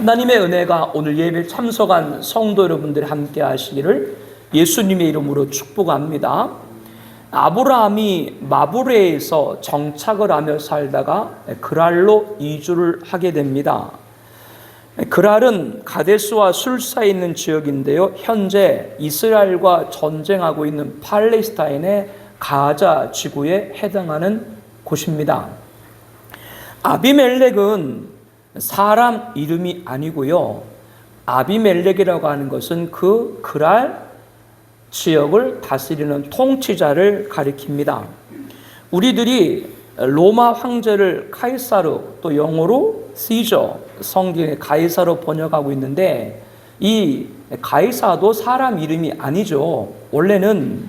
하나님의 은혜가 오늘 예배에 참석한 성도 여러분들이 함께 하시기를 예수님의 이름으로 축복합니다. 아브라함이 마브레에서 정착을 하며 살다가 그랄로 이주를 하게 됩니다. 그랄은 가데스와 술사에 있는 지역인데요. 현재 이스라엘과 전쟁하고 있는 팔레스타인의 가자 지구에 해당하는 곳입니다. 아비멜렉은 사람 이름이 아니고요. 아비멜렉이라고 하는 것은 그 그랄 지역을 다스리는 통치자를 가리킵니다. 우리들이 로마 황제를 카이사르, 또 영어로 시저, 성경에 가이사로 번역하고 있는데 이 가이사도 사람 이름이 아니죠. 원래는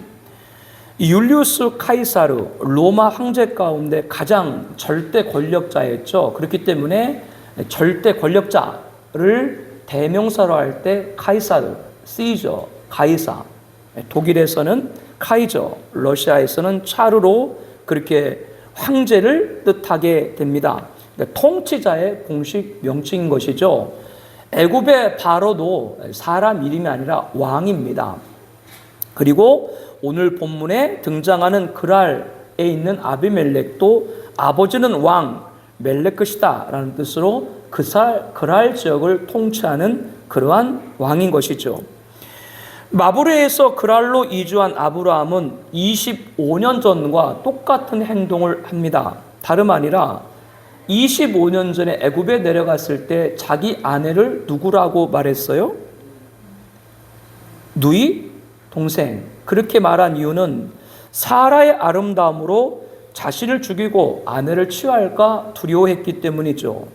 율리우스 카이사르, 로마 황제 가운데 가장 절대 권력자였죠. 그렇기 때문에 절대 권력자를 대명사로 할 때 카이사르, 시저, 가이사, 독일에서는 카이저, 러시아에서는 차르로 그렇게 황제를 뜻하게 됩니다. 그러니까 통치자의 공식 명칭인 것이죠. 애굽의 바로도 사람 이름이 아니라 왕입니다. 그리고 오늘 본문에 등장하는 그랄에 있는 아비멜렉도 아버지는 왕 멜렉것이다 라는 뜻으로 그랄 지역을 통치하는 그러한 왕인 것이죠. 마브레에서 그랄로 이주한 아브라함은 25년 전과 똑같은 행동을 합니다. 다름 아니라 25년 전에 애굽에 내려갔을 때 자기 아내를 누구라고 말했어요? 누이? 동생. 그렇게 말한 이유는 사라의 아름다움으로 자신을 죽이고 아내를 취할까 두려워했기 때문이죠.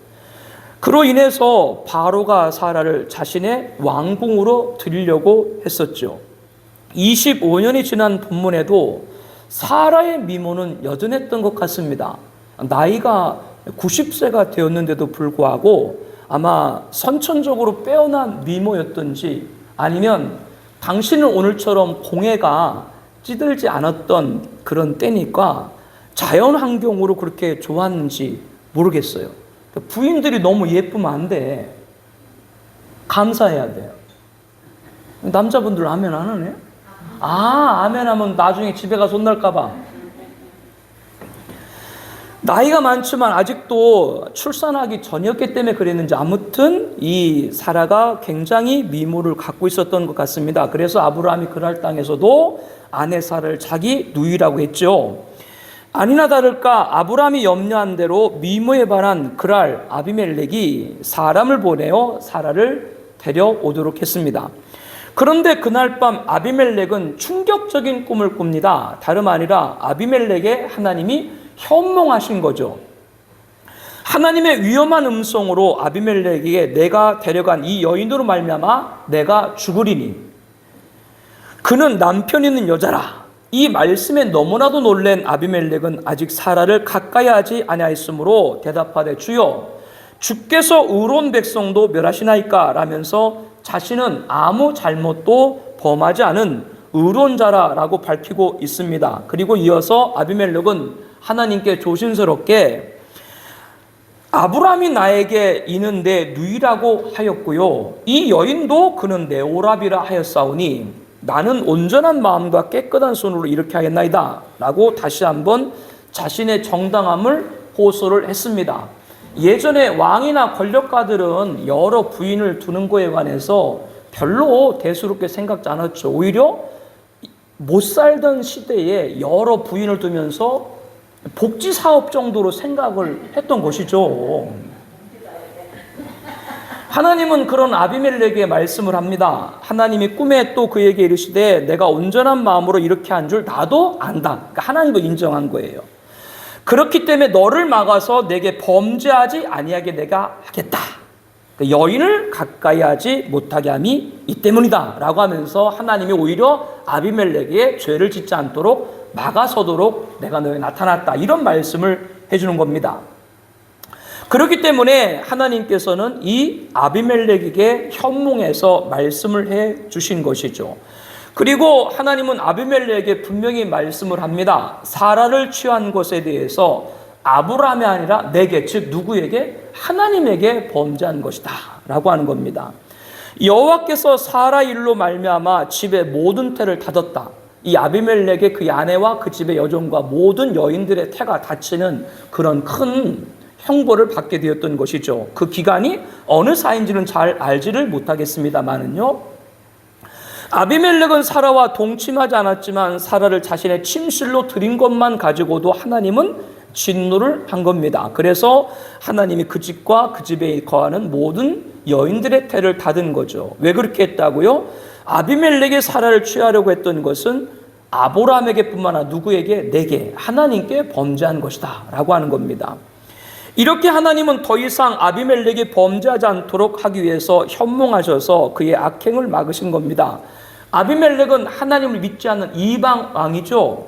그로 인해서 바로가 사라를 자신의 왕궁으로 들이려고 했었죠. 25년이 지난 본문에도 사라의 미모는 여전했던 것 같습니다. 나이가 90세가 되었는데도 불구하고 아마 선천적으로 빼어난 미모였던지 아니면 당신은 오늘처럼 공해가 찌들지 않았던 그런 때니까 자연 환경으로 그렇게 좋았는지 모르겠어요. 부인들이 너무 예쁘면 안 돼. 감사해야 돼요. 남자분들 아멘 안 하네? 아멘 하면 나중에 집에 가서 혼날까 봐. 나이가 많지만 아직도 출산하기 전이었기 때문에 그랬는지 아무튼 이 사라가 굉장히 미모를 갖고 있었던 것 같습니다. 그래서 아브라함이 그랄 땅에서도 아내 사라를 자기 누이라고 했죠. 아니나 다를까 아브라함이 염려한 대로 미모에 반한 그랄 아비멜렉이 사람을 보내어 사라를 데려오도록 했습니다. 그런데 그날 밤 아비멜렉은 충격적인 꿈을 꿉니다. 다름 아니라 아비멜렉의 하나님이 현몽하신 거죠. 하나님의 위험한 음성으로 아비멜렉에게 내가 데려간 이 여인으로 말미암아 내가 죽으리니 그는 남편 있는 여자라. 이 말씀에 너무나도 놀란 아비멜렉은 아직 사라를 가까이 하지 아니하였으므로 대답하되 주여 주께서 의로운 백성도 멸하시나이까 라면서 자신은 아무 잘못도 범하지 않은 의로운 자라라고 밝히고 있습니다. 그리고 이어서 아비멜렉은 하나님께 조심스럽게 아브라함이 나에게 이는 내 누이라고 하였고요. 이 여인도 그는 내 오라비라 하였사오니 나는 온전한 마음과 깨끗한 손으로 이렇게 하겠나이다 라고 다시 한번 자신의 정당함을 호소를 했습니다. 예전에 왕이나 권력가들은 여러 부인을 두는 거에 관해서 별로 대수롭게 생각지 않았죠. 오히려 못 살던 시대에 여러 부인을 두면서 복지 사업 정도로 생각을 했던 것이죠. 하나님은 그런 아비멜렉에게 말씀을 합니다. 하나님이 꿈에 또 그에게 이르시되 내가 온전한 마음으로 이렇게 한 줄 나도 안다. 그러니까 하나님도 인정한 거예요. 그렇기 때문에 너를 막아서 내게 범죄하지 아니하게 내가 하겠다. 그러니까 여인을 가까이 하지 못하게 함이 이 때문이다 라고 하면서 하나님이 오히려 아비멜렉에게 죄를 짓지 않도록 막아서도록 내가 너에게 나타났다. 이런 말씀을 해주는 겁니다. 그렇기 때문에 하나님께서는 이 아비멜렉에게 현몽에서 말씀을 해 주신 것이죠. 그리고 하나님은 아비멜렉에게 분명히 말씀을 합니다. 사라를 취한 것에 대해서 아브라함이 아니라 내게, 즉 누구에게? 하나님에게 범죄한 것이다 라고 하는 겁니다. 여호와께서 사라 일로 말미암아 집의 모든 태를 닫았다. 이 아비멜렉의 그 아내와 그 집의 여종과 모든 여인들의 태가 닫히는 그런 큰 형벌을 받게 되었던 것이죠. 그 기간이 어느 사이인지는 잘 알지를 못하겠습니다만은요. 아비멜렉은 사라와 동침하지 않았지만 사라를 자신의 침실로 들인 것만 가지고도 하나님은 진노를 한 겁니다. 그래서 하나님이 그 집과 그 집에 거하는 모든 여인들의 태를 닫은 거죠. 왜 그렇게 했다고요? 아비멜렉이 사라를 취하려고 했던 것은 아브라함에게 뿐만 아니라 누구에게? 내게, 하나님께 범죄한 것이다 라고 하는 겁니다. 이렇게 하나님은 더 이상 아비멜렉이 범죄하지 않도록 하기 위해서 현몽하셔서 그의 악행을 막으신 겁니다. 아비멜렉은 하나님을 믿지 않는 이방 왕이죠.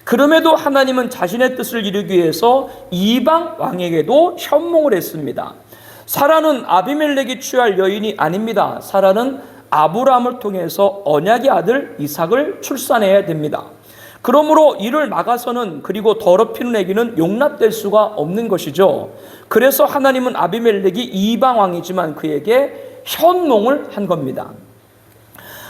그럼에도 하나님은 자신의 뜻을 이루기 위해서 이방 왕에게도 현몽을 했습니다. 사라는 아비멜렉이 취할 여인이 아닙니다. 사라는 아브라함을 통해서 언약의 아들 이삭을 출산해야 됩니다. 그러므로 이를 막아서는, 그리고 더럽히는 애기는 용납될 수가 없는 것이죠. 그래서 하나님은 아비멜렉이 이방 왕이지만 그에게 현몽을 한 겁니다.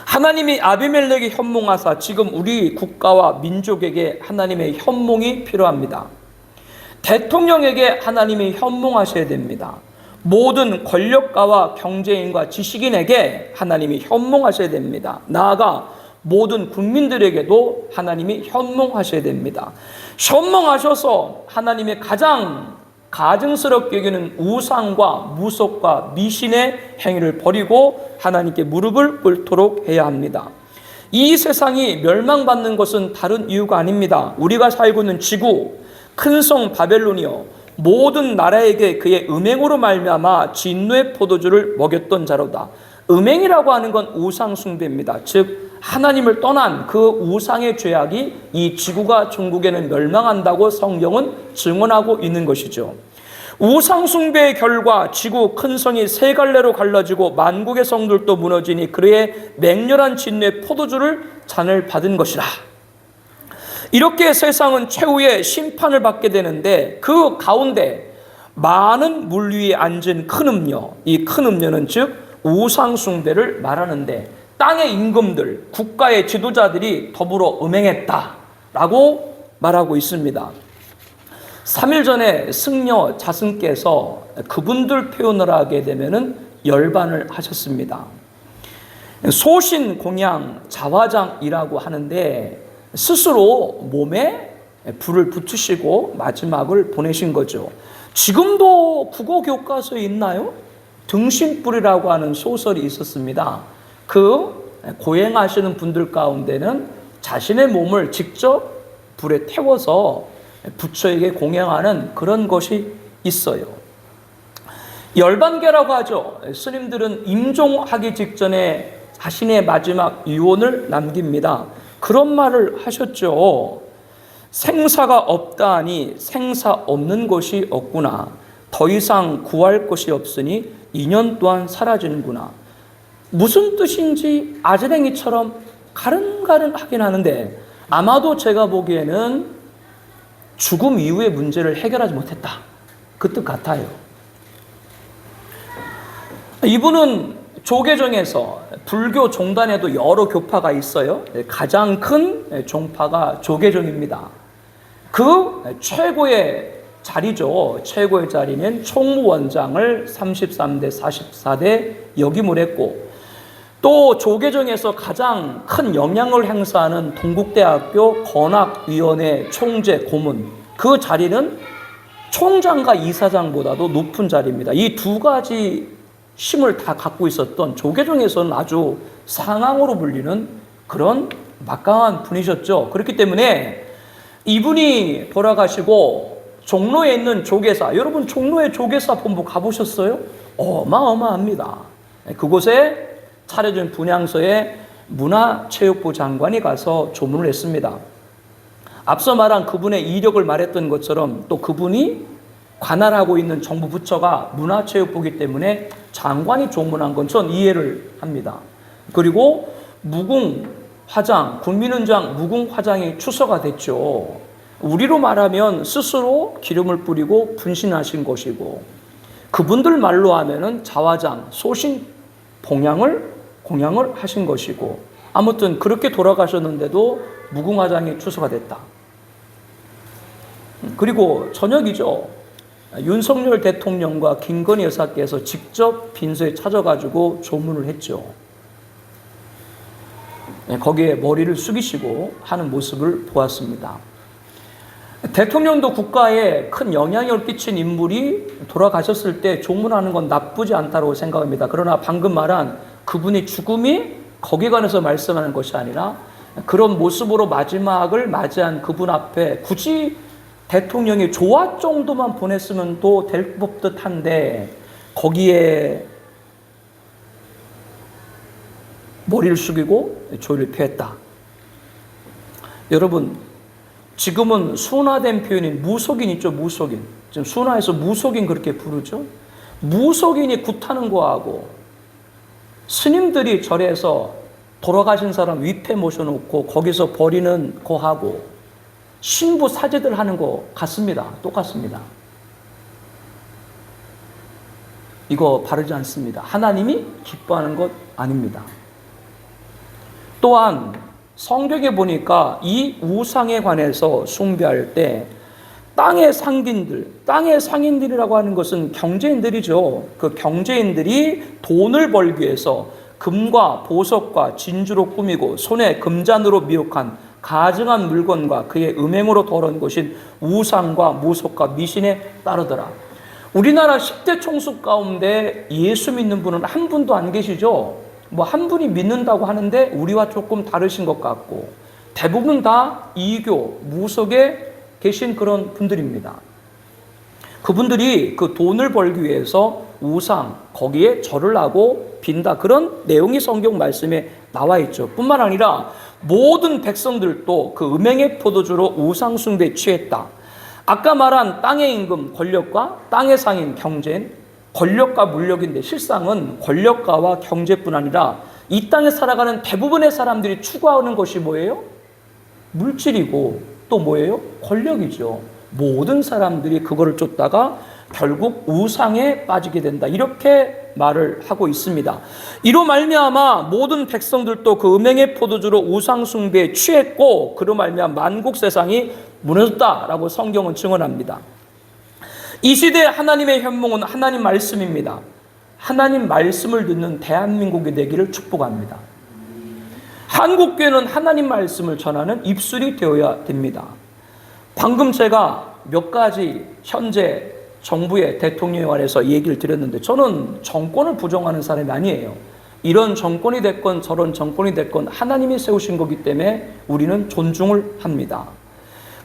하나님이 아비멜렉이 현몽하사 지금 우리 국가와 민족에게 하나님의 현몽이 필요합니다. 대통령에게 하나님이 현몽하셔야 됩니다. 모든 권력가와 경제인과 지식인에게 하나님이 현몽하셔야 됩니다. 나아가 모든 국민들에게도 하나님이 현몽하셔야 됩니다. 현몽하셔서 하나님의 가장 가증스럽게 여기는 우상과 무속과 미신의 행위를 버리고 하나님께 무릎을 꿇도록 해야 합니다. 이 세상이 멸망받는 것은 다른 이유가 아닙니다. 우리가 살고 있는 지구, 큰 성 바벨론이요, 모든 나라에게 그의 음행으로 말미암아 진노의 포도주를 먹였던 자로다. 음행이라고 하는 건 우상 숭배입니다. 즉 하나님을 떠난 그 우상의 죄악이 이 지구가 종국에는 멸망한다고 성경은 증언하고 있는 것이죠. 우상 숭배의 결과 지구 큰 성이 세 갈래로 갈라지고 만국의 성들도 무너지니 그의 맹렬한 진노의 포도주를 잔을 받은 것이라. 이렇게 세상은 최후의 심판을 받게 되는데 그 가운데 많은 물 위에 앉은 큰 음녀, 이 큰 음녀는 즉 우상 숭배를 말하는데 땅의 임금들, 국가의 지도자들이 더불어 음행했다라고 말하고 있습니다. 3일 전에 승려 자승께서 그분들 표현을 하게 되면은 열반을 하셨습니다. 소신 공양 자화장이라고 하는데 스스로 몸에 불을 붙이시고 마지막을 보내신 거죠. 지금도 국어 교과서에 있나요? 등신불이라고 하는 소설이 있었습니다. 그 고행하시는 분들 가운데는 자신의 몸을 직접 불에 태워서 부처에게 공양하는 그런 것이 있어요. 열반계라고 하죠. 스님들은 임종하기 직전에 자신의 마지막 유언을 남깁니다. 그런 말을 하셨죠. 생사가 없다하니 생사 없는 것이 없구나. 더 이상 구할 것이 없으니 인연 또한 사라지는구나. 무슨 뜻인지 아지랭이처럼 가른가른 하긴 하는데 아마도 제가 보기에는 죽음 이후의 문제를 해결하지 못했다, 그 뜻 같아요. 이분은 조계종에서, 불교 종단에도 여러 교파가 있어요. 가장 큰 종파가 조계종입니다. 그 최고의 자리죠. 최고의 자리는 총무원장을 33대 44대 역임을 했고, 또 조계종에서 가장 큰 영향을 행사하는 동국대학교 건학위원회 총재 고문, 그 자리는 총장과 이사장보다도 높은 자리입니다. 이 두 가지 힘을 다 갖고 있었던, 조계종에서는 아주 상왕으로 불리는 그런 막강한 분이셨죠. 그렇기 때문에 이분이 돌아가시고 종로에 있는 조계사, 여러분 종로에 조계사 본부 가보셨어요? 어마어마합니다. 그곳에 차려진 분향소에 문화체육부 장관이 가서 조문을 했습니다. 앞서 말한 그분의 이력을 말했던 것처럼 또 그분이 관할하고 있는 정부 부처가 문화체육부이기 때문에 장관이 조문한 건 전 이해를 합니다. 그리고 무궁화장, 국민훈장 무궁화장이 추서가 됐죠. 우리로 말하면 스스로 기름을 뿌리고 분신하신 것이고, 그분들 말로 하면은 자화장, 소신 공양을 하신 것이고, 아무튼 그렇게 돌아가셨는데도 무궁화장이 추수가 됐다. 그리고 저녁이죠. 윤석열 대통령과 김건희 여사께서 직접 빈소에 찾아가지고 조문을 했죠. 거기에 머리를 숙이시고 하는 모습을 보았습니다. 대통령도 국가에 큰 영향을 끼친 인물이 돌아가셨을 때 조문하는 건 나쁘지 않다고 생각합니다. 그러나 방금 말한 그분의 죽음이 거기에 관해서 말씀하는 것이 아니라 그런 모습으로 마지막을 맞이한 그분 앞에 굳이 대통령이 조화 정도만 보냈으면 또 될 법듯 한데 거기에 머리를 숙이고 조를 피했다. 여러분, 지금은 순화된 표현인 무속인 있죠, 무속인. 지금 순화해서 무속인 그렇게 부르죠. 무속인이 굿하는 거하고 스님들이 절에서 돌아가신 사람 위패 모셔놓고 거기서 버리는 거하고 신부 사제들 하는 거 같습니다. 똑같습니다. 이거 바르지 않습니다. 하나님이 기뻐하는 것 아닙니다. 또한 성경에 보니까 이 우상에 관해서 숭배할 때 땅의 상인들이라고 하는 것은 경제인들이죠. 그 경제인들이 돈을 벌기 위해서 금과 보석과 진주로 꾸미고 손에 금잔으로 미혹한 가증한 물건과 그의 음행으로 더러운 것인 우상과 무속과 미신에 따르더라. 우리나라 10대 총수 가운데 예수 믿는 분은 한 분도 안 계시죠? 뭐 한 분이 믿는다고 하는데 우리와 조금 다르신 것 같고 대부분 다 이교, 무속에 계신 그런 분들입니다. 그분들이 그 돈을 벌기 위해서 우상, 거기에 절을 하고 빈다. 그런 내용이 성경 말씀에 나와 있죠. 뿐만 아니라 모든 백성들도 그 음행의 포도주로 우상 숭배에 취했다. 아까 말한 땅의 임금, 권력과 땅의 상인, 경제인, 권력과 물력인데 실상은 권력가와 경제뿐 아니라 이 땅에 살아가는 대부분의 사람들이 추구하는 것이 뭐예요? 물질이고 또 뭐예요? 권력이죠. 모든 사람들이 그거를 쫓다가 결국 우상에 빠지게 된다. 이렇게 말을 하고 있습니다. 이로 말미암아 모든 백성들도 그 음행의 포도주로 우상 숭배에 취했고 그로 말미암아 만국 세상이 무너졌다라고 성경은 증언합니다. 이 시대에 하나님의 현몽은 하나님 말씀입니다. 하나님 말씀을 듣는 대한민국이 되기를 축복합니다. 한국교회는 하나님 말씀을 전하는 입술이 되어야 됩니다. 방금 제가 몇 가지 현재 정부의 대통령에 관해서 얘기를 드렸는데 저는 정권을 부정하는 사람이 아니에요. 이런 정권이 됐건 저런 정권이 됐건 하나님이 세우신 거기 때문에 우리는 존중을 합니다.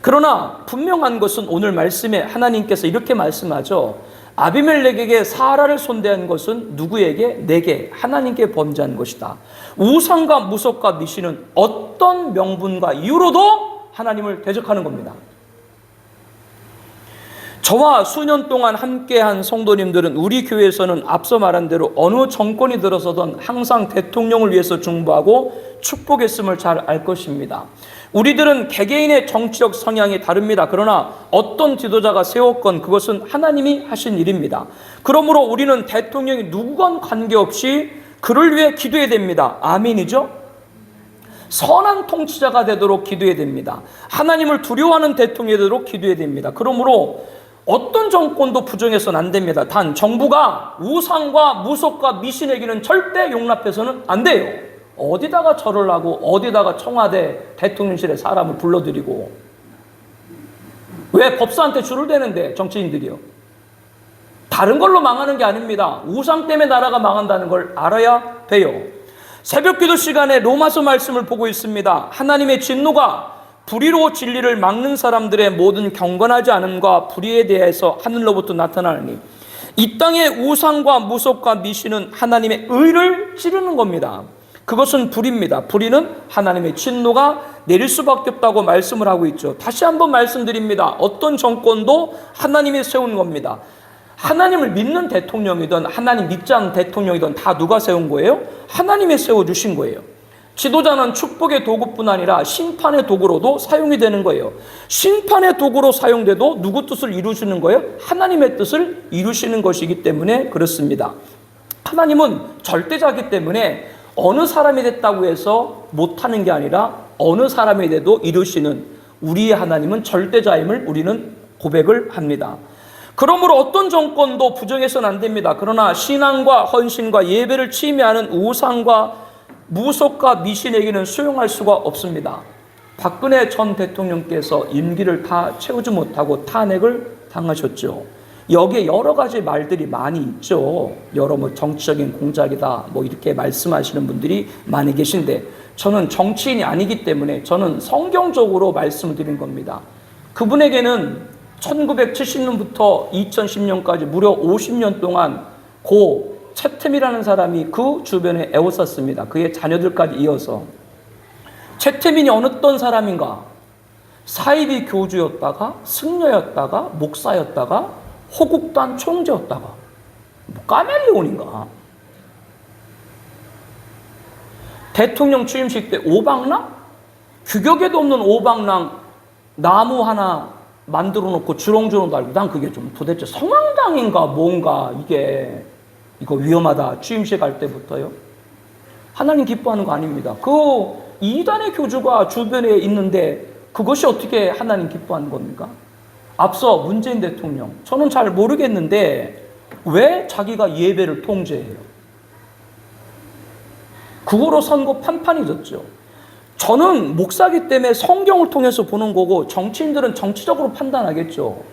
그러나 분명한 것은 오늘 말씀에 하나님께서 이렇게 말씀하죠. 아비멜렉에게 사라를 손대한 것은 누구에게? 내게, 하나님께 범죄한 것이다. 우상과 무속과 미신은 어떤 명분과 이유로도 하나님을 대적하는 겁니다. 저와 수년 동안 함께한 성도님들은 우리 교회에서는 앞서 말한 대로 어느 정권이 들어서든 항상 대통령을 위해서 중보하고 축복했음을 잘 알 것입니다. 우리들은 개개인의 정치적 성향이 다릅니다. 그러나 어떤 지도자가 세웠건 그것은 하나님이 하신 일입니다. 그러므로 우리는 대통령이 누구건 관계없이 그를 위해 기도해야 됩니다. 아멘이죠? 선한 통치자가 되도록 기도해야 됩니다. 하나님을 두려워하는 대통령이 되도록 기도해야 됩니다. 그러므로 어떤 정권도 부정해서는 안 됩니다. 단 정부가 우상과 무속과 미신에게는 절대 용납해서는 안 돼요. 어디다가 절을 하고 어디다가 청와대 대통령실에 사람을 불러들이고 왜 법사한테 줄을 대는데 정치인들이요. 다른 걸로 망하는 게 아닙니다. 우상 때문에 나라가 망한다는 걸 알아야 돼요. 새벽기도 시간에 로마서 말씀을 보고 있습니다. 하나님의 진노가 불의로 진리를 막는 사람들의 모든 경건하지 않음과 불의에 대해서 하늘로부터 나타나니 이 땅의 우상과 무속과 미신은 하나님의 의를 찌르는 겁니다. 그것은 불의입니다. 불의는 하나님의 진노가 내릴 수밖에 없다고 말씀을 하고 있죠. 다시 한번 말씀드립니다. 어떤 정권도 하나님이 세운 겁니다. 하나님을 믿는 대통령이든 하나님 믿지 않는 대통령이든 다 누가 세운 거예요? 하나님이 세워주신 거예요. 지도자는 축복의 도구뿐 아니라 심판의 도구로도 사용이 되는 거예요. 심판의 도구로 사용돼도 누구 뜻을 이루시는 거예요? 하나님의 뜻을 이루시는 것이기 때문에 그렇습니다. 하나님은 절대자이기 때문에 어느 사람이 됐다고 해서 못하는 게 아니라 어느 사람이 돼도 이루시는 우리의 하나님은 절대자임을 우리는 고백을 합니다. 그러므로 어떤 정권도 부정해서는 안 됩니다. 그러나 신앙과 헌신과 예배를 침해하는 우상과 무속과 미신에게는 수용할 수가 없습니다. 박근혜 전 대통령께서 임기를 다 채우지 못하고 탄핵을 당하셨죠. 여기에 여러 가지 말들이 많이 있죠. 여러 정치적인 공작이다 이렇게 말씀하시는 분들이 많이 계신데, 저는 정치인이 아니기 때문에 저는 성경적으로 말씀을 드린 겁니다. 그분에게는 1970년부터 2010년까지 무려 50년 동안 고 채태민이라는 사람이 그 주변에 에워쌌습니다. 그의 자녀들까지 이어서. 채태민이 어떤 사람인가? 사이비 교주였다가 승려였다가 목사였다가 호국단 총재였다가 카멜레온인가? 대통령 취임식 때 오방랑? 규격에도 없는 오방랑 나무 하나 만들어 놓고 주렁주렁 달고, 난 그게 좀 도대체 성황당인가 뭔가, 이거 위험하다. 취임식 할 때부터요. 하나님 기뻐하는 거 아닙니다. 그 이단의 교주가 주변에 있는데 그것이 어떻게 하나님 기뻐하는 겁니까? 앞서 문재인 대통령, 저는 잘 모르겠는데 왜 자기가 예배를 통제해요? 그거로 선거 판판이 졌죠. 저는 목사기 때문에 성경을 통해서 보는 거고, 정치인들은 정치적으로 판단하겠죠.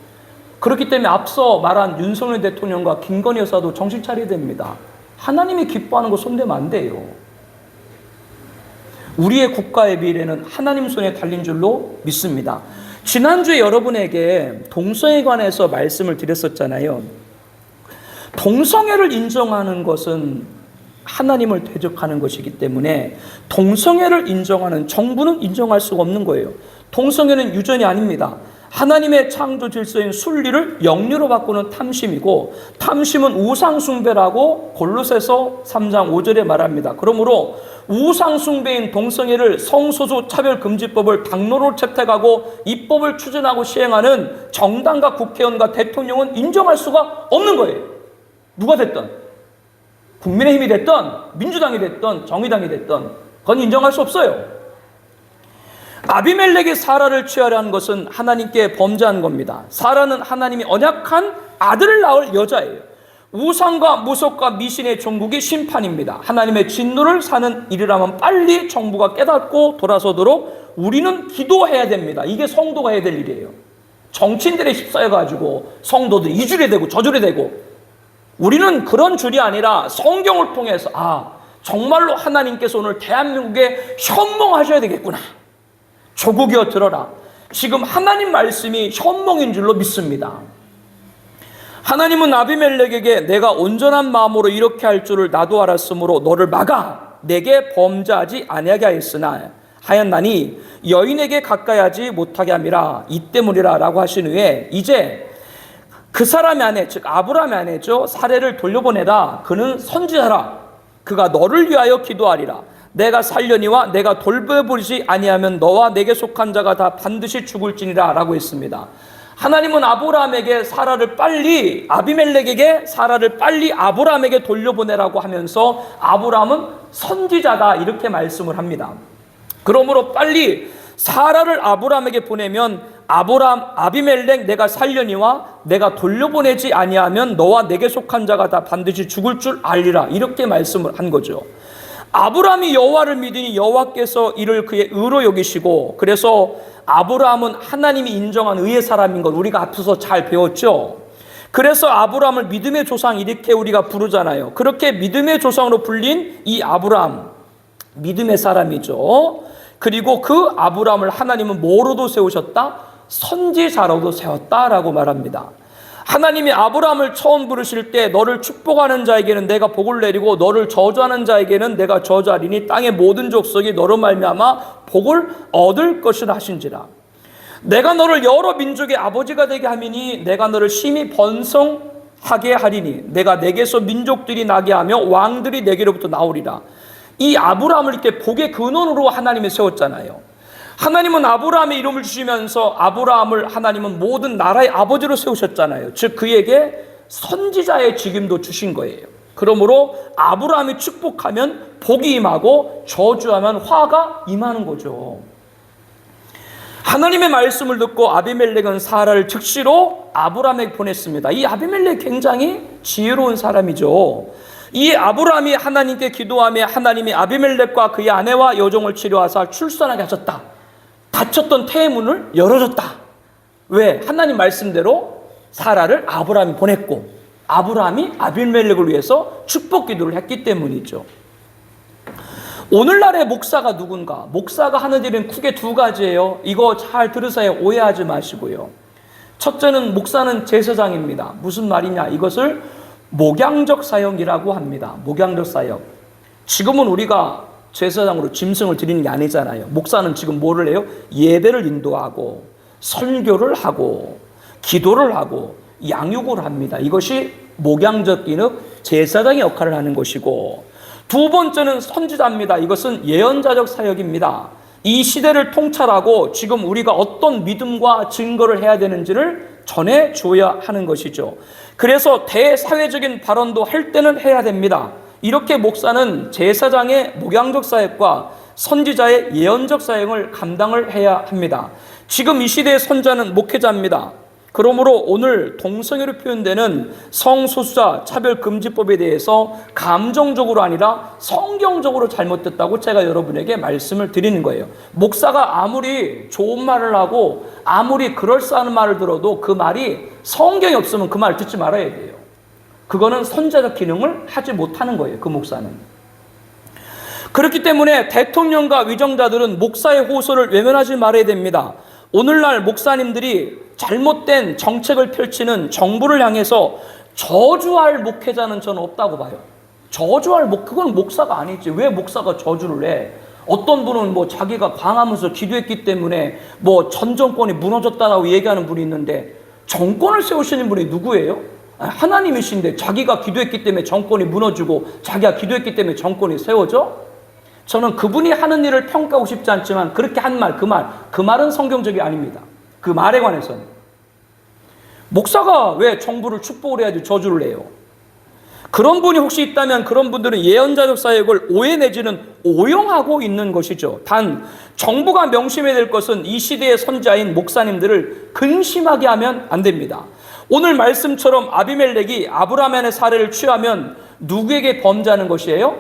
그렇기 때문에 앞서 말한 윤석열 대통령과 김건희 여사도 정신 차려야 됩니다. 하나님이 기뻐하는 거 손대면 안 돼요. 우리의 국가의 미래는 하나님 손에 달린 줄로 믿습니다. 지난주에 여러분에게 동성애에 관해서 말씀을 드렸었잖아요. 동성애를 인정하는 것은 하나님을 대적하는 것이기 때문에 동성애를 인정하는 정부는 인정할 수가 없는 거예요. 동성애는 유전이 아닙니다. 하나님의 창조 질서인 순리를 영리로 바꾸는 탐심이고, 탐심은 우상숭배라고 골로새서 3장 5절에 말합니다. 그러므로 우상숭배인 동성애를 성소수 차별금지법을 당론으로 채택하고 입법을 추진하고 시행하는 정당과 국회의원과 대통령은 인정할 수가 없는 거예요. 누가 됐든, 국민의힘이 됐든 민주당이 됐든 정의당이 됐든 그건 인정할 수 없어요. 아비멜렉이 사라를 취하려 한 것은 하나님께 범죄한 겁니다. 사라는 하나님이 언약한 아들을 낳을 여자예요. 우상과 무속과 미신의 종국이 심판입니다. 하나님의 진노를 사는 일이라면 빨리 정부가 깨닫고 돌아서도록 우리는 기도해야 됩니다. 이게 성도가 해야 될 일이에요. 정치인들에 휩싸여가지고 성도들 이주리 되고 저주리 되고, 우리는 그런 줄이 아니라 성경을 통해서 정말로 하나님께서 오늘 대한민국에 현몽하셔야 되겠구나. 조국이여 들어라. 지금 하나님 말씀이 현몽인 줄로 믿습니다. 하나님은 아비멜렉에게 내가 온전한 마음으로 이렇게 할 줄을 나도 알았으므로 너를 막아 내게 범죄하지 아니하게 하였나니 여인에게 가까이 하지 못하게 함이라. 이 때문이라 라고 하신 후에 이제 그 사람의 아내, 즉 아브라함의 아내죠, 사례를 돌려보내라. 그는 선지자라. 그가 너를 위하여 기도하리라. 내가 살려니와 내가 돌보지 아니하면 너와 내게 속한 자가 다 반드시 죽을지니라 라고 했습니다. 하나님은 아브라함에게 사라를 빨리, 아비멜렉에게 사라를 빨리 아브라함에게 돌려보내라고 하면서 아브라함은 선지자다 이렇게 말씀을 합니다. 그러므로 빨리 사라를 아브라함에게 보내면 아비멜렉 내가 살려니와 내가 돌려보내지 아니하면 너와 내게 속한 자가 다 반드시 죽을 줄 알리라 이렇게 말씀을 한 거죠. 아브라함이 여호와를 믿으니 여호와께서 이를 그의 의로 여기시고, 그래서 아브라함은 하나님이 인정한 의의 사람인 걸 우리가 앞서서 잘 배웠죠. 그래서 아브라함을 믿음의 조상 이렇게 우리가 부르잖아요. 그렇게 믿음의 조상으로 불린 이 아브라함, 믿음의 사람이죠. 그리고 그 아브라함을 하나님은 뭐로도 세우셨다? 선지자로도 세웠다라고 말합니다. 하나님이 아브라함을 처음 부르실 때 너를 축복하는 자에게는 내가 복을 내리고 너를 저주하는 자에게는 내가 저주하리니 땅의 모든 족속이 너로 말미암아 복을 얻을 것이라 하신지라. 내가 너를 여러 민족의 아버지가 되게 하미니 내가 너를 심히 번성하게 하리니 내가 내게서 민족들이 나게 하며 왕들이 내게로부터 나오리라. 이 아브라함을 이렇게 복의 근원으로 하나님이 세웠잖아요. 하나님은 아브라함의 이름을 주시면서 아브라함을 하나님은 모든 나라의 아버지로 세우셨잖아요. 즉 그에게 선지자의 직임도 주신 거예요. 그러므로 아브라함이 축복하면 복이 임하고 저주하면 화가 임하는 거죠. 하나님의 말씀을 듣고 아비멜렉은 사라를 즉시로 아브라함에게 보냈습니다. 이 아비멜렉 굉장히 지혜로운 사람이죠. 이 아브라함이 하나님께 기도하며 하나님이 아비멜렉과 그의 아내와 여종을 치료하사 출산하게 하셨다. 닫혔던 태의 문을 열어줬다. 왜? 하나님 말씀대로 사라를 아브라함이 보냈고 아브라함이 아비멜렉을 위해서 축복 기도를 했기 때문이죠. 오늘날의 목사가 누군가? 목사가 하는 일은 크게 두 가지예요. 이거 잘 들으세요. 오해하지 마시고요. 첫째는 목사는 제사장입니다. 무슨 말이냐? 이것을 목양적 사역이라고 합니다. 목양적 사역. 지금은 우리가 제사장으로 짐승을 드리는 게 아니잖아요. 목사는 지금 뭐를 해요? 예배를 인도하고 설교를 하고 기도를 하고 양육을 합니다. 이것이 목양적 기능, 제사장의 역할을 하는 것이고, 두 번째는 선지자입니다. 이것은 예언자적 사역입니다. 이 시대를 통찰하고 지금 우리가 어떤 믿음과 증거를 해야 되는지를 전해줘야 하는 것이죠. 그래서 대사회적인 발언도 할 때는 해야 됩니다. 이렇게 목사는 제사장의 목양적 사역과 선지자의 예언적 사역을 감당을 해야 합니다. 지금 이 시대의 선자는 목회자입니다. 그러므로 오늘 동성애로 표현되는 성소수자 차별금지법에 대해서 감정적으로 아니라 성경적으로 잘못됐다고 제가 여러분에게 말씀을 드리는 거예요. 목사가 아무리 좋은 말을 하고 아무리 그럴싸한 말을 들어도 그 말이 성경이 없으면 그 말을 듣지 말아야 돼요. 그거는 선자적 기능을 하지 못하는 거예요. 그 목사는. 그렇기 때문에 대통령과 위정자들은 목사의 호소를 외면하지 말아야 됩니다. 오늘날 목사님들이 잘못된 정책을 펼치는 정부를 향해서 저주할 목회자는 저는 없다고 봐요. 그건 목사가 아니지. 왜 목사가 저주를 해? 어떤 분은 뭐 자기가 광하면서 기도했기 때문에 뭐 전 정권이 무너졌다라고 얘기하는 분이 있는데, 정권을 세우시는 분이 누구예요? 하나님이신데 자기가 기도했기 때문에 정권이 무너지고 자기가 기도했기 때문에 정권이 세워져? 저는 그분이 하는 일을 평가하고 싶지 않지만 그렇게 한 말, 그 말은 성경적이 아닙니다. 그 말에 관해서는. 목사가 왜 정부를 축복을 해야지 저주를 해요? 그런 분이 혹시 있다면 그런 분들은 예언자적 사역을 오해 내지는 오용하고 있는 것이죠. 단 정부가 명심해야 될 것은 이 시대의 선자인 목사님들을 근심하게 하면 안 됩니다. 오늘 말씀처럼 아비멜렉이 아브라함의 사례를 취하면 누구에게 범죄하는 것이에요?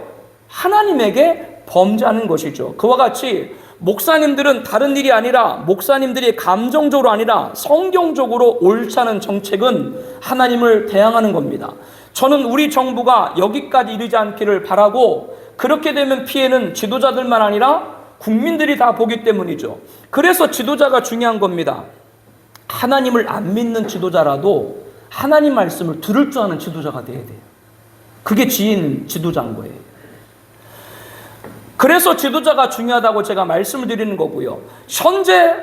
하나님에게 범죄하는 것이죠. 그와 같이 목사님들은 다른 일이 아니라, 목사님들이 감정적으로 아니라 성경적으로 옳지 않은 정책은 하나님을 대항하는 겁니다. 저는 우리 정부가 여기까지 이르지 않기를 바라고, 그렇게 되면 피해는 지도자들만 아니라 국민들이 다 보기 때문이죠. 그래서 지도자가 중요한 겁니다. 하나님을 안 믿는 지도자라도 하나님 말씀을 들을 줄 아는 지도자가 돼야 돼요. 그게 지인 지도자인 거예요. 그래서 지도자가 중요하다고 제가 말씀을 드리는 거고요. 현재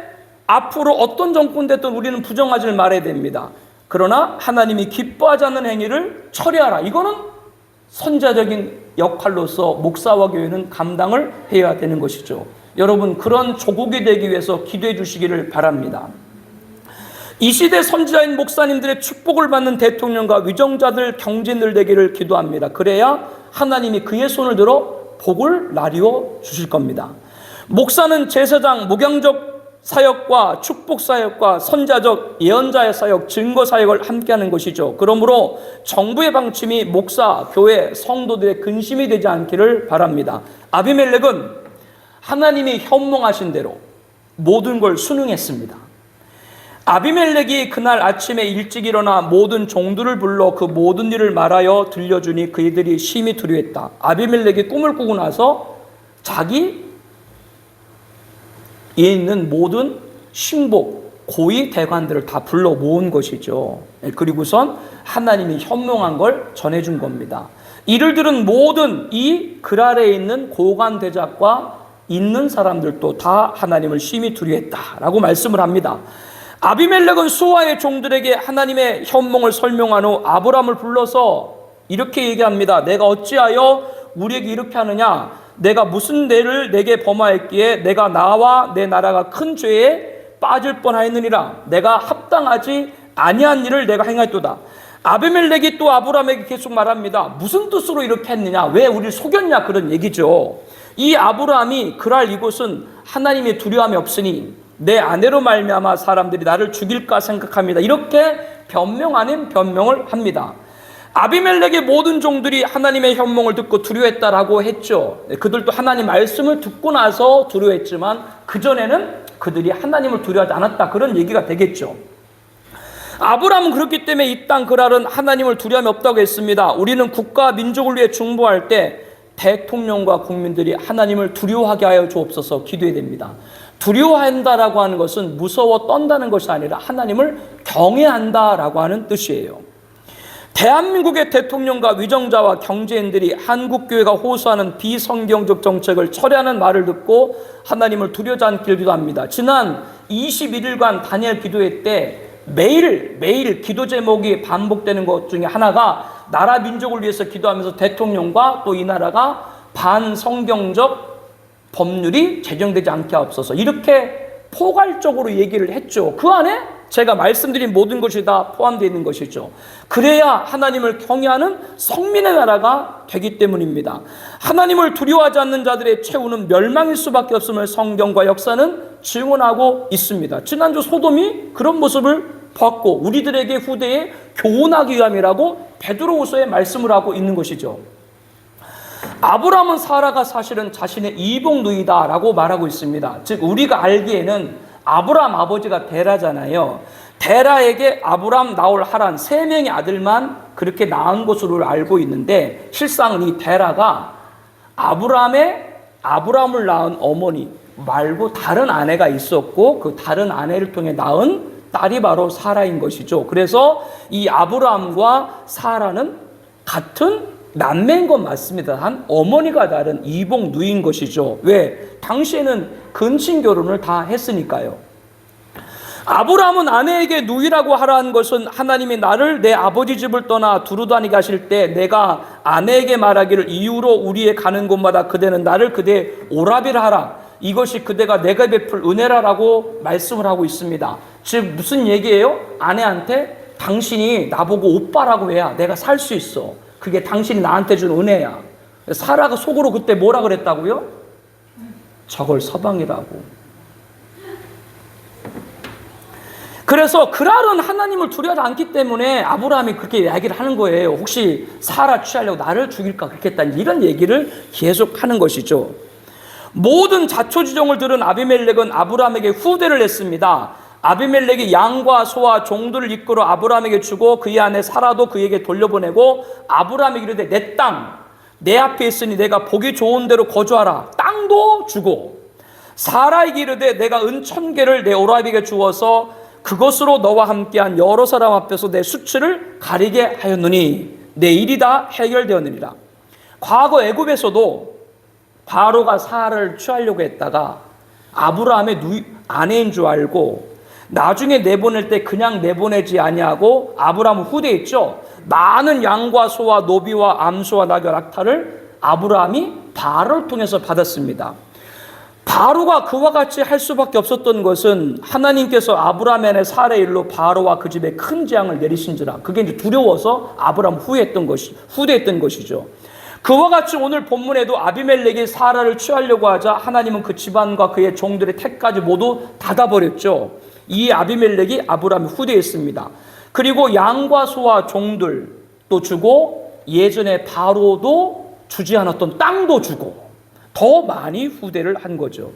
앞으로 어떤 정권 됐든 우리는 부정하지 말아야 됩니다. 그러나 하나님이 기뻐하지 않는 행위를 처리하라. 이거는 선자적인 역할로서 목사와 교회는 감당을 해야 되는 것이죠. 여러분, 그런 조국이 되기 위해서 기도해 주시기를 바랍니다. 이 시대 선지자인 목사님들의 축복을 받는 대통령과 위정자들 경진들 되기를 기도합니다. 그래야 하나님이 그의 손을 들어 복을 나뉘어 주실 겁니다. 목사는 제사장, 목양적 사역과 축복 사역과 선자적 예언자의 사역, 증거 사역을 함께하는 것이죠. 그러므로 정부의 방침이 목사, 교회, 성도들의 근심이 되지 않기를 바랍니다. 아비멜렉은 하나님이 현몽하신 대로 모든 걸 순응했습니다. 아비멜렉이 그날 아침에 일찍 일어나 모든 종들을 불러 그 모든 일을 말하여 들려주니 그들이 심히 두려워했다. 아비멜렉이 꿈을 꾸고 나서 자기 에 있는 모든 신복, 고위 대관들을 다 불러 모은 것이죠. 그리고선 하나님이 현몽한 걸 전해준 겁니다. 이를 들은 모든 이 글 아래에 있는 고관 대작과 있는 사람들도 다 하나님을 심히 두려워했다라고 말씀을 합니다. 아비멜렉은 수하의 종들에게 하나님의 현몽을 설명한 후 아브라함을 불러서 이렇게 얘기합니다. 내가 어찌하여 우리에게 이렇게 하느냐? 내가 무슨 죄를 내게 범하였기에 내가 나와 내 나라가 큰 죄에 빠질 뻔하였느니라. 내가 합당하지 아니한 일을 내가 행하였도다. 아비멜렉이 또 아브라함에게 계속 말합니다. 무슨 뜻으로 이렇게 했느냐, 왜 우리를 속였냐, 그런 얘기죠. 이 아브라함이 그랄 이곳은 하나님의 두려움이 없으니 내 아내로 말미암아 사람들이 나를 죽일까 생각합니다. 이렇게 변명 아닌 변명을 합니다. 아비멜렉의 모든 종들이 하나님의 현몽을 듣고 두려워했다라고 했죠. 그들도 하나님 말씀을 듣고 나서 두려워했지만 그전에는 그들이 하나님을 두려워하지 않았다, 그런 얘기가 되겠죠. 아브라함은 그렇기 때문에 이 땅 그랄은 하나님을 두려움이 없다고 했습니다. 우리는 국가 민족을 위해 중보할 때 대통령과 국민들이 하나님을 두려워하게 하여 주옵소서 기도해야 됩니다. 두려워한다라고 하는 것은 무서워 떤다는 것이 아니라 하나님을 경외한다라고 하는 뜻이에요. 대한민국의 대통령과 위정자와 경제인들이 한국교회가 호소하는 비성경적 정책을 철회하는 말을 듣고 하나님을 두려워하지 않기를 기도합니다. 지난 21일간 다니엘 기도회 때 매일 기도 제목이 반복되는 것 중에 하나가 나라 민족을 위해서 기도하면서 대통령과 또 이 나라가 반성경적 법률이 제정되지 않게 하옵소서, 이렇게 포괄적으로 얘기를 했죠. 그 안에 제가 말씀드린 모든 것이 다 포함되어 있는 것이죠. 그래야 하나님을 경외하는 성민의 나라가 되기 때문입니다. 하나님을 두려워하지 않는 자들의 최후는 멸망일 수밖에 없음을 성경과 역사는 증언하고 있습니다. 지난주 소돔이 그런 모습을 봤고 우리들에게 후대에 교훈하기 위함이라고 베드로후서에 말씀을 하고 있는 것이죠. 아브라함은 사라가 사실은 자신의 이복누이다라고 말하고 있습니다. 즉 우리가 알기에는 아브라함 아버지가 데라잖아요. 데라에게 아브라함, 나홀, 하란 세 명의 아들만 그렇게 낳은 것으로 알고 있는데 실상은 이 데라가 아브라함을 낳은 어머니 말고 다른 아내가 있었고 그 다른 아내를 통해 낳은 딸이 바로 사라인 것이죠. 그래서 이 아브라함과 사라는 같은 남매인 건 맞습니다. 한 어머니가 다른 이복 누이인 것이죠. 왜? 당시에는 근친 결혼을 다 했으니까요. 아브라함은 아내에게 누이라고 하라는 것은 하나님이 나를 내 아버지 집을 떠나 두루다니게 하실 때 내가 아내에게 말하기를 이후로 우리의 가는 곳마다 그대는 나를 그대 오라비라 하라, 이것이 그대가 내가 베풀 은혜라라고 말씀을 하고 있습니다. 즉 무슨 얘기예요? 아내한테 당신이 나보고 오빠라고 해야 내가 살 수 있어, 그게 당신이 나한테 준 은혜야. 사라가 속으로 그때 뭐라 그랬다고요? 저걸 서방이라고. 그래서 그랄은 하나님을 두려워하지 않기 때문에 아브라함이 그렇게 이야기를 하는 거예요. 혹시 사라 취하려고 나를 죽일까 그렇게 했다, 이런 얘기를 계속 하는 것이죠. 모든 자초지종을 들은 아비멜렉은 아브라함에게 후대를 했습니다. 아비멜렉이 양과 소와 종들을 이끌어 아브라함에게 주고 그의 아내 사라도 그에게 돌려보내고 아브라함에게 이르되 내 땅 내 앞에 있으니 내가 보기 좋은 대로 거주하라, 땅도 주고 사라에게 이르되 내가 은 1000개를 내 오라비에게 주어서 그것으로 너와 함께한 여러 사람 앞에서 내 수치를 가리게 하였느니 내 일이 다 해결되었느니라. 과거 애굽에서도 바로가 사라를 취하려고 했다가 아브라함의 아내인 줄 알고 나중에 내보낼 때 그냥 내보내지 아니하고 아브라함은 후대했죠. 많은 양과 소와 노비와 암소와 낙엽 낙타를 아브라함이 바로를 통해서 받았습니다. 바로가 그와 같이 할 수밖에 없었던 것은 하나님께서 아브라함의 아내 사라의 일로 바로와 그 집에 큰 재앙을 내리신지라, 그게 이제 두려워서 아브라함 후대했던 것이죠. 그와 같이 오늘 본문에도 아비멜렉이 사라를 취하려고 하자 하나님은 그 집안과 그의 종들의 택까지 모두 닫아버렸죠. 이 아비멜렉이 아브라함의 후대했습니다. 그리고 양과 소와 종들도 주고 예전에 바로도 주지 않았던 땅도 주고 더 많이 후대를 한 거죠.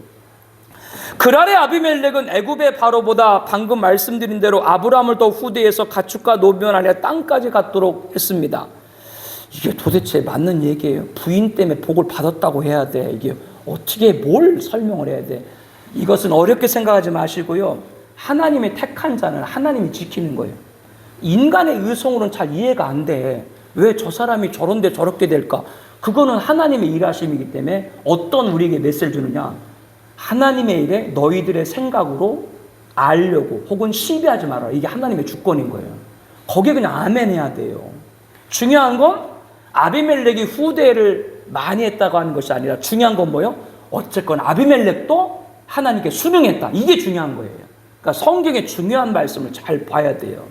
그랄의 아비멜렉은 애굽의 바로보다 방금 말씀드린 대로 아브라함을 더 후대해서 가축과 노비만 아니라 땅까지 갖도록 했습니다. 이게 도대체 맞는 얘기예요? 부인 때문에 복을 받았다고 해야 돼? 이게 어떻게 뭘 설명을 해야 돼? 이것은 어렵게 생각하지 마시고요. 하나님의 택한 자는 하나님이 지키는 거예요. 인간의 의성으로는 잘 이해가 안 돼. 왜 저 사람이 저런데 저렇게 될까? 그거는 하나님의 일하심이기 때문에 어떤 우리에게 메시지를 주느냐? 하나님의 일에 너희들의 생각으로 알려고 혹은 시비하지 마라. 이게 하나님의 주권인 거예요. 거기에 그냥 아멘 해야 돼요. 중요한 건 아비멜렉이 후대를 많이 했다고 하는 것이 아니라 중요한 건 뭐예요? 어쨌건 아비멜렉도 하나님께 순응했다. 이게 중요한 거예요. 그러니까 성경의 중요한 말씀을 잘 봐야 돼요.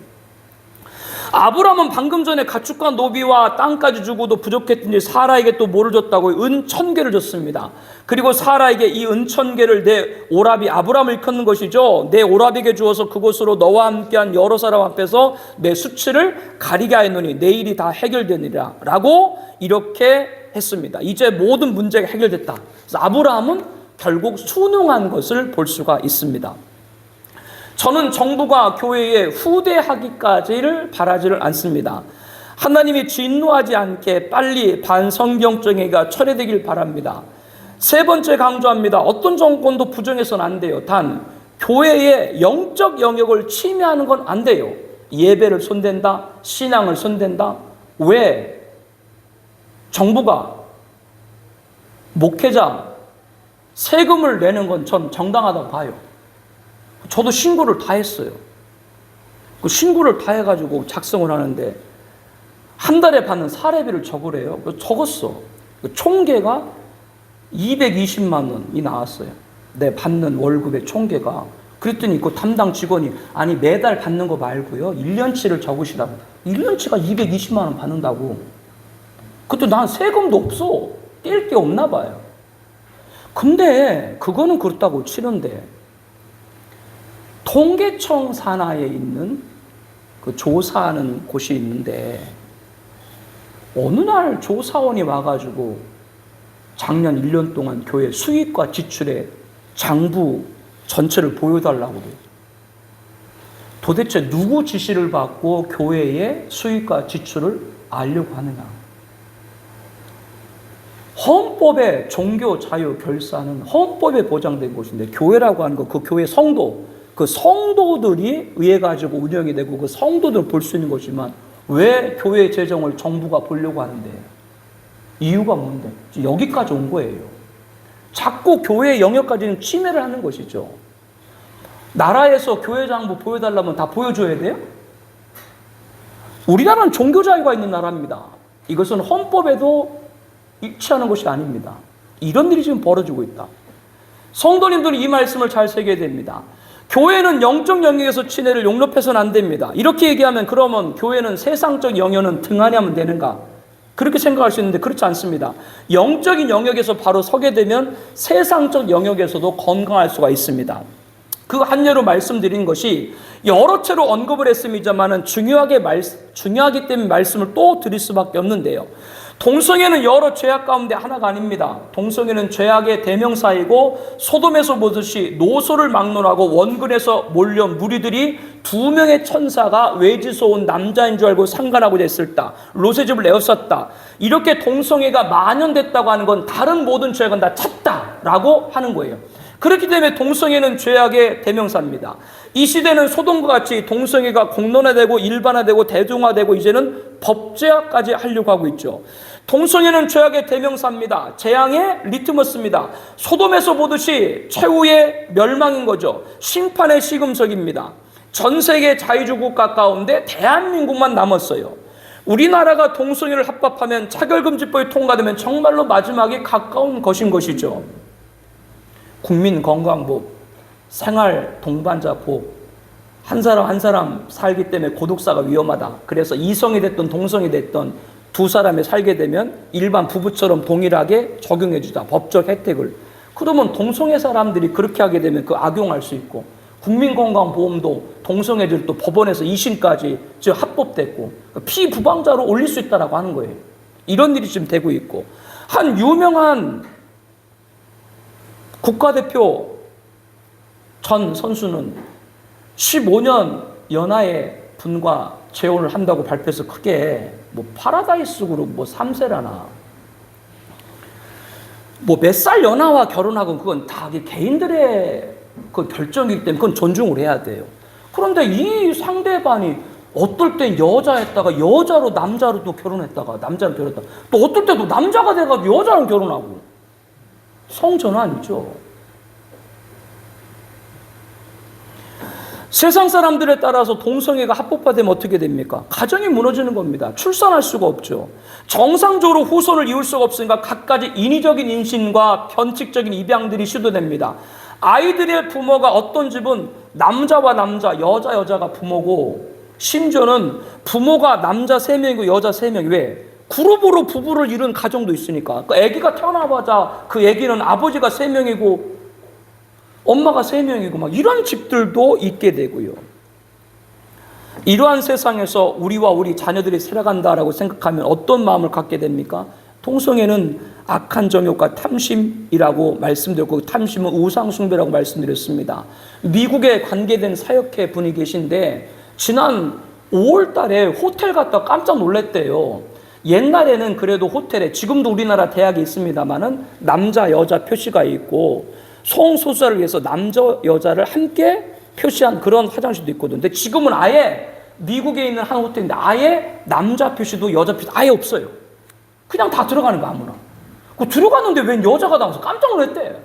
아브라함은 방금 전에 가축과 노비와 땅까지 주고도 부족했더니 사라에게 또 뭐를 줬다고요? 은 1000개를 줬습니다. 그리고 사라에게 이 은 1000개를 내 오라비 아브라함을 일컫는 것이죠. 내 오라비에게 주어서 그곳으로 너와 함께한 여러 사람 앞에서 내 수치를 가리게 하였노니 내 일이 다 해결되니라 라고 이렇게 했습니다. 이제 모든 문제가 해결됐다. 그래서 아브라함은 결국 순응한 것을 볼 수가 있습니다. 저는 정부가 교회에 후대하기까지를 바라지를 않습니다. 하나님이 진노하지 않게 빨리 반성경정회가 철회되길 바랍니다. 세 번째 강조합니다. 어떤 정권도 부정해서는 안 돼요. 단 교회의 영적 영역을 침해하는 건 안 돼요. 예배를 손댄다, 신앙을 손댄다. 왜? 정부가 목회자 세금을 내는 건 전 정당하다고 봐요. 저도 신고를 다 했어요. 그 신고를 다 해가지고 작성을 하는데 한 달에 받는 사례비를 적으래요. 적었어. 총계가 220만 원이 나왔어요. 내 받는 월급의 총계가. 그랬더니 그 담당 직원이 아니 매달 받는 거 말고요. 1년치를 적으시라고. 1년치가 220만 원 받는다고. 그것도 난 세금도 없어. 뗄 게 없나 봐요. 근데 그거는 그렇다고 치는데 통계청 산하에 있는 그 조사하는 곳이 있는데 어느 날 조사원이 와가지고 작년 1년 동안 교회 수익과 지출의 장부 전체를 보여달라고 그래요. 도대체 누구 지시를 받고 교회의 수익과 지출을 알려고 하느냐. 헌법의 종교 자유 결사는 헌법에 보장된 곳인데 교회라고 하는 거 그 교회 성도 그 성도들이 의해 가지고 운영이 되고 그 성도들 볼 수 있는 것이지만 왜 교회 재정을 정부가 보려고 하는데 이유가 뭔데? 여기까지 온 거예요. 자꾸 교회의 영역까지는 침해를 하는 것이죠. 나라에서 교회 장부 보여달라면 다 보여줘야 돼요? 우리나라는 종교 자유가 있는 나라입니다. 이것은 헌법에도 일치하는 것이 아닙니다. 이런 일이 지금 벌어지고 있다. 성도님들은 이 말씀을 잘 새겨야 됩니다. 교회는 영적 영역에서 침해를 용납해서는 안 됩니다. 이렇게 얘기하면 그러면 교회는 세상적 영역은 등한히 하면 되는가? 그렇게 생각할 수 있는데 그렇지 않습니다. 영적인 영역에서 바로 서게 되면 세상적 영역에서도 건강할 수가 있습니다. 그 한 예로 말씀드린 것이 여러 차례로 언급을 했습니다만은 중요하기 때문에 말씀을 또 드릴 수밖에 없는데요. 동성애는 여러 죄악 가운데 하나가 아닙니다. 동성애는 죄악의 대명사이고 소돔에서 보듯이 노소를 막론하고 원근에서 몰려온 무리들이 2명의 천사가 외지서 온 남자인 줄 알고 상관하고자 했을 때 롯의 집을 내었었다. 이렇게 동성애가 만연됐다고 하는 건 다른 모든 죄악은 다 찼다라고 하는 거예요. 그렇기 때문에 동성애는 죄악의 대명사입니다. 이 시대는 소돔과 같이 동성애가 공론화되고 일반화되고 대중화되고 이제는 법제화까지 하려고 하고 있죠. 동성애는 죄악의 대명사입니다. 재앙의 리트머스입니다. 소돔에서 보듯이 최후의 멸망인 거죠. 심판의 시금석입니다. 전 세계 자유주국 가까운데 대한민국만 남았어요. 우리나라가 동성애를 합법하면 차별금지법이 통과되면 정말로 마지막에 가까운 것인 것이죠. 국민건강법, 생활 동반자법, 한 사람 한 사람 살기 때문에 고독사가 위험하다. 그래서 이성이 됐든 동성이 됐든 두 사람이 살게 되면 일반 부부처럼 동일하게 적용해 주자. 법적 혜택을. 그러면 동성애 사람들이 그렇게 하게 되면 그 악용할 수 있고 국민건강보험도 동성애들도 법원에서 2심까지 즉 합법됐고 피부방자로 올릴 수 있다라고 하는 거예요. 이런 일이 지금 되고 있고 한 유명한 국가대표 전 선수는 15년 연하의 분과 재혼을 한다고 발표해서 크게 뭐 파라다이스 그룹 뭐 3세라나 뭐 몇 살 연하와 결혼하고 그건 다 개인들의 그 결정이기 때문에 그건 존중을 해야 돼요. 그런데 이 상대방이 어떨 땐 여자였다가 여자로 남자로 또 결혼했다가 남자로 결혼했다가 또 어떨 때도 남자가 돼가지고 여자랑 결혼하고 성전환이죠. 세상 사람들에 따라서 동성애가 합법화되면 어떻게 됩니까? 가정이 무너지는 겁니다. 출산할 수가 없죠. 정상적으로 후손을 이을 수가 없으니까 갖가지 인위적인 임신과 변칙적인 입양들이 시도됩니다. 아이들의 부모가 어떤 집은 남자와 남자, 여자가 부모고, 심지어는 부모가 남자 3명이고 여자 3명이 왜? 그룹으로 부부를 이룬 가정도 있으니까. 그 아기가 태어나자마자 그 아기는 아버지가 3명이고 엄마가 3명이고 막 이런 집들도 있게 되고요. 이러한 세상에서 우리와 우리 자녀들이 살아간다라고 생각하면 어떤 마음을 갖게 됩니까? 동성애는 악한 정욕과 탐심이라고 말씀드렸고, 탐심은 우상숭배라고 말씀드렸습니다. 미국에 관계된 사역회 분이 계신데 지난 5월 달에 호텔 갔다 깜짝 놀랐대요. 옛날에는 그래도 호텔에, 지금도 우리나라 대학이 있습니다만은 남자 여자 표시가 있고 성소수자를 위해서 남자 여자를 함께 표시한 그런 화장실도 있거든요. 근데 지금은 아예 미국에 있는 한 호텔인데 아예 남자 표시도 여자 표시도 아예 없어요. 그냥 다 들어가는 거 아무나. 그 들어갔는데 웬 여자가 나와서 깜짝 놀랐대.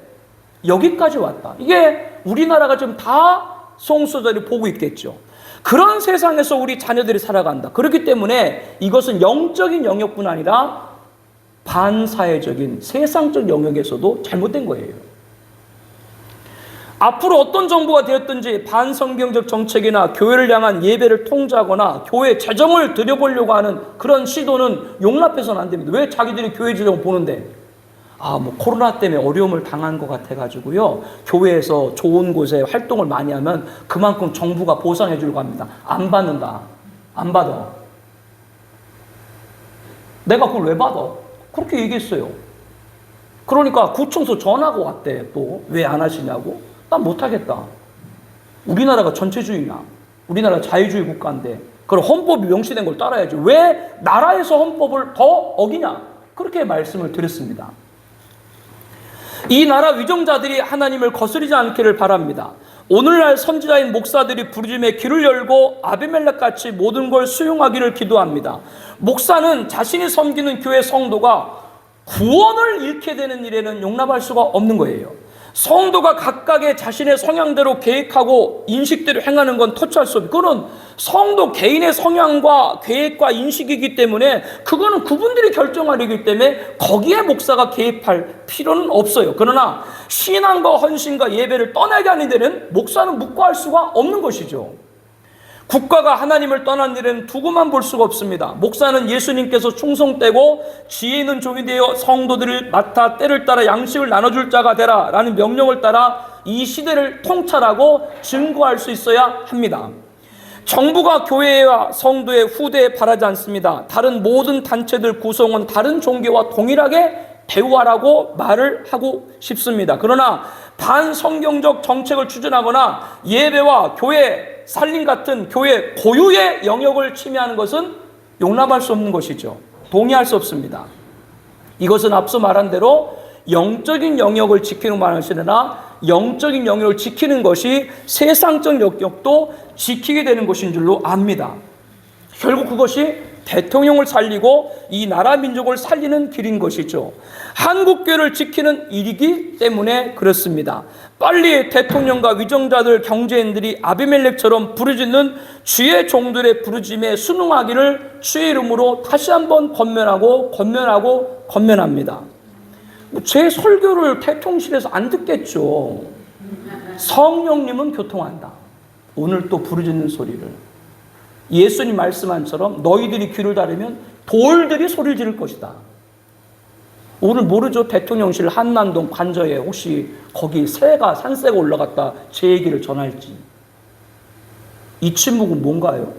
여기까지 왔다. 이게 우리나라가 지금 다 성소수자들이 보고 있겠죠. 그런 세상에서 우리 자녀들이 살아간다. 그렇기 때문에 이것은 영적인 영역뿐 아니라 반사회적인 세상적 영역에서도 잘못된 거예요. 앞으로 어떤 정부가 되었든지 반성경적 정책이나 교회를 향한 예배를 통제하거나 교회 재정을 들여보려고 하는 그런 시도는 용납해서는 안 됩니다. 왜 자기들이 교회 재정을 보는데? 코로나 때문에 어려움을 당한 것 같아가지고요. 교회에서 좋은 곳에 활동을 많이 하면 그만큼 정부가 보상해 주려고 합니다. 안 받는다. 안 받아. 내가 그걸 왜 받아? 그렇게 얘기했어요. 그러니까 구청서 전화가 왔대. 또 왜 안 하시냐고. 난 못하겠다. 우리나라가 전체주의냐? 우리나라 자유주의 국가인데 그럼 헌법이 명시된 걸 따라야지. 왜 나라에서 헌법을 더 어기냐? 그렇게 말씀을 드렸습니다. 이 나라 위정자들이 하나님을 거스르지 않기를 바랍니다. 오늘날 선지자인 목사들이 부르짖음에 귀를 열고 아비멜렉같이 모든 걸 수용하기를 기도합니다. 목사는 자신이 섬기는 교회 성도가 구원을 잃게 되는 일에는 용납할 수가 없는 거예요. 성도가 각각의 자신의 성향대로 계획하고 인식대로 행하는 건 터치할 수 없어요. 그거는 성도 개인의 성향과 계획과 인식이기 때문에 그거는 그분들이 결정할 일이기 때문에 거기에 목사가 개입할 필요는 없어요. 그러나 신앙과 헌신과 예배를 떠나게 하는 데는 목사는 묵과할 수가 없는 것이죠. 국가가 하나님을 떠난 일은 두고만 볼 수가 없습니다. 목사는 예수님께서 충성되고 지혜 있는 종이 되어 성도들을 맡아 때를 따라 양식을 나눠줄 자가 되라 라는 명령을 따라 이 시대를 통찰하고 증거할 수 있어야 합니다. 정부가 교회와 성도의 후대에 바라지 않습니다. 다른 모든 단체들 구성은 다른 종교와 동일하게 대우하라고 말을 하고 싶습니다. 그러나 반성경적 정책을 추진하거나 예배와 교회 살림 같은 교회 고유의 영역을 침해하는 것은 용납할 수 없는 것이죠. 동의할 수 없습니다. 이것은 앞서 말한 대로 영적인 영역을 지키는 말하시나 영적인 영역을 지키는 것이 세상적 영역도 지키게 되는 것인 줄로 압니다. 결국 그것이 대통령을 살리고 이 나라 민족을 살리는 길인 것이죠. 한국교회를 지키는 일이기 때문에 그렇습니다. 빨리 대통령과 위정자들, 경제인들이 아비멜렉처럼 부르짖는 주의 종들의 부르짖음에 순응하기를 주의 이름으로 다시 한번 권면합니다. 제 설교를 대통령실에서 안 듣겠죠. 성령님은 교통한다. 오늘 또 부르짖는 소리를. 예수님 말씀한처럼 너희들이 귀를 닫으면 돌들이 소리를 지를 것이다. 오늘 모르죠? 대통령실 한남동 관저에 혹시 거기 산새가 올라갔다 제 얘기를 전할지. 이 침묵은 뭔가요?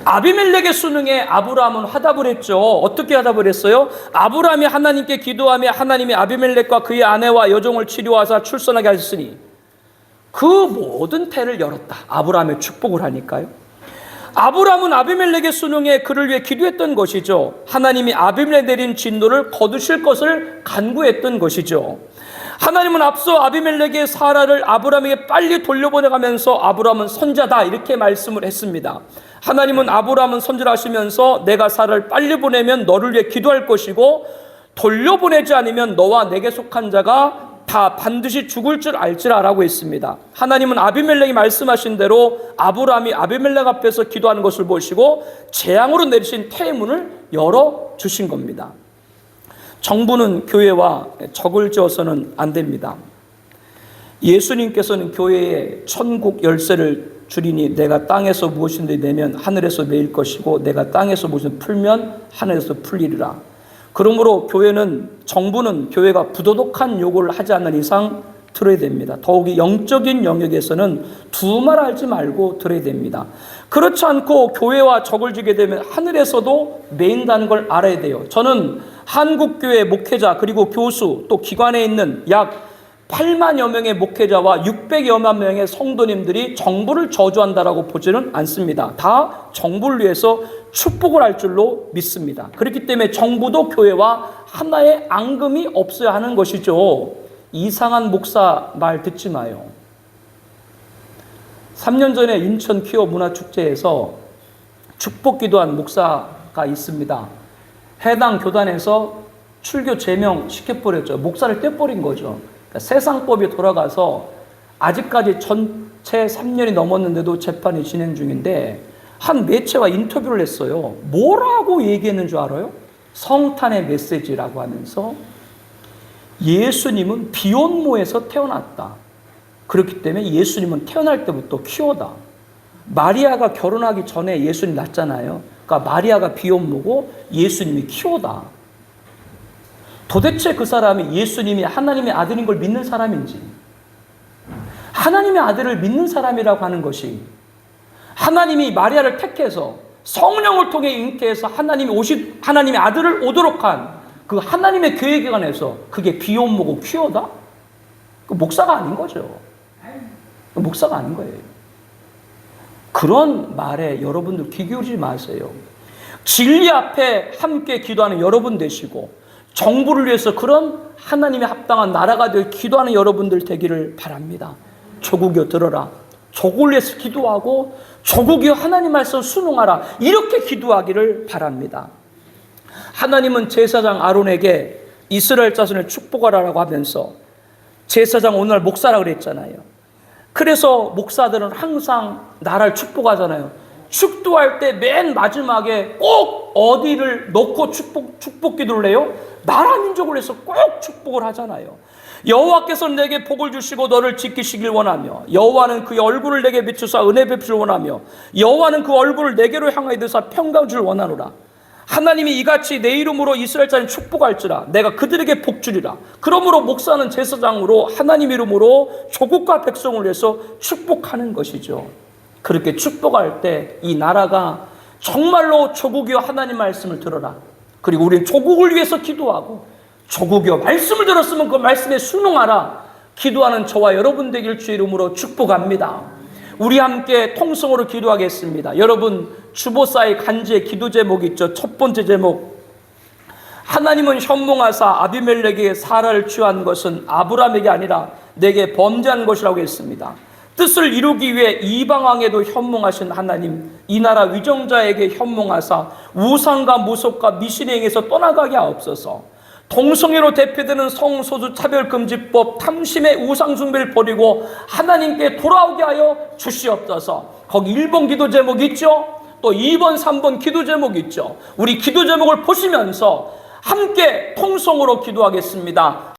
아비멜렉의 수능에 아브라함은 화답을 했죠. 어떻게 화답을 했어요? 아브라함이 하나님께 기도하며 하나님이 아비멜렉과 그의 아내와 여종을 치료하사 출산하게 하셨으니 그 모든 태를 열었다. 아브라함의 축복을 하니까요. 아브라함은 아비멜렉의 수능에 그를 위해 기도했던 것이죠. 하나님이 아비멜렉 내린 진노를 거두실 것을 간구했던 것이죠. 하나님은 앞서 아비멜렉의 사라를 아브라함에게 빨리 돌려보내가면서 아브라함은 선자다 이렇게 말씀을 했습니다. 하나님은 아브라함은 선지를 하시면서 내가 사라를 빨리 보내면 너를 위해 기도할 것이고 돌려보내지 않으면 너와 내게 속한 자가 다 반드시 죽을 줄 알지라라고 했습니다. 하나님은 아비멜렉이 말씀하신 대로 아브라함이 아비멜렉 앞에서 기도하는 것을 보시고 재앙으로 내리신 태문을 열어주신 겁니다. 정부는 교회와 적을 지어서는 안 됩니다. 예수님께서는 교회에 천국 열쇠를 주리니 내가 땅에서 무엇인데 내면 하늘에서 매일 것이고 내가 땅에서 무엇을 풀면 하늘에서 풀리리라. 그러므로 정부는 교회가 부도덕한 요구를 하지 않는 이상 들어야 됩니다. 더욱이 영적인 영역에서는 두말하지 말고 들어야 됩니다. 그렇지 않고 교회와 적을 지게 되면 하늘에서도 매인다는 걸 알아야 돼요. 저는 한국교회 목회자 그리고 교수 또 기관에 있는 약 8만여 명의 목회자와 600여만 명의 성도님들이 정부를 저주한다라고 보지는 않습니다. 다 정부를 위해서 축복을 할 줄로 믿습니다. 그렇기 때문에 정부도 교회와 하나의 앙금이 없어야 하는 것이죠. 이상한 목사 말 듣지 마요. 3년 전에 인천 퀴어 문화축제에서 축복 기도한 목사가 있습니다. 해당 교단에서 출교 제명 시켜버렸죠. 목사를 떼버린 거죠. 그러니까 세상법이 돌아가서 아직까지 전체 3년이 넘었는데도 재판이 진행 중인데 한 매체와 인터뷰를 했어요. 뭐라고 얘기했는 줄 알아요? 성탄의 메시지라고 하면서 예수님은 비혼모에서 태어났다. 그렇기 때문에 예수님은 태어날 때부터 퀴어다. 마리아가 결혼하기 전에 예수님 낳잖아요. 그러니까 마리아가 비혼모고 예수님이 퀴어다. 도대체 그 사람이 예수님이 하나님의 아들인 걸 믿는 사람인지, 하나님의 아들을 믿는 사람이라고 하는 것이 하나님이 마리아를 택해서 성령을 통해 잉태해서 하나님의 아들을 오도록 한 그 하나님의 계획에 관해서 그게 비혼모고 퀴어다? 그 목사가 아닌 거죠. 그 목사가 아닌 거예요. 그런 말에 여러분들 귀 기울이지 마세요. 진리 앞에 함께 기도하는 여러분 되시고 정부를 위해서 그런 하나님의 합당한 나라가 되어 기도하는 여러분들 되기를 바랍니다. 조국이여 들어라. 조국을 위해서 기도하고 조국이여 하나님 말씀 순응하라. 이렇게 기도하기를 바랍니다. 하나님은 제사장 아론에게 이스라엘 자손을 축복하라고 하면서 제사장 오늘 목사라고 그랬잖아요. 그래서 목사들은 항상 나라를 축복하잖아요. 축도할 때 맨 마지막에 꼭 어디를 놓고 축복 기도를 해요? 나라 민족을 위해서 꼭 축복을 하잖아요. 여호와께서 내게 복을 주시고 너를 지키시길 원하며 여호와는 그의 얼굴을 내게 비추사 은혜 베푸시길 원하며 여호와는 그 얼굴을 내게로 향하여 드사 평강 주를 원하노라. 하나님이 이같이 내 이름으로 이스라엘 자손을 축복할지라 내가 그들에게 복 주리라. 그러므로 목사는 제사장으로 하나님 이름으로 조국과 백성을 위해서 축복하는 것이죠. 그렇게 축복할 때 이 나라가 정말로 조국이여 하나님 말씀을 들어라. 그리고 우리는 조국을 위해서 기도하고 조국이여 말씀을 들었으면 그 말씀에 순응하라. 기도하는 저와 여러분 되길 주의 이름으로 축복합니다. 우리 함께 통성으로 기도하겠습니다. 여러분 주보사의 간지의 기도 제목이 있죠. 첫 번째 제목, 하나님은 현몽하사 아비멜렉에게 사라를 취한 것은 아브라함에게 아니라 내게 범죄한 것이라고 했습니다. 뜻을 이루기 위해 이방왕에도 현몽하신 하나님, 이 나라 위정자에게 현몽하사 우상과 무속과 미신에 행해서 떠나가게 하옵소서. 동성애로 대표되는 성소수 차별금지법, 탐심의 우상숭배를 버리고 하나님께 돌아오게 하여 주시옵소서. 거기 1번 기도 제목 있죠? 또 2번, 3번 기도 제목 있죠? 우리 기도 제목을 보시면서 함께 통성으로 기도하겠습니다.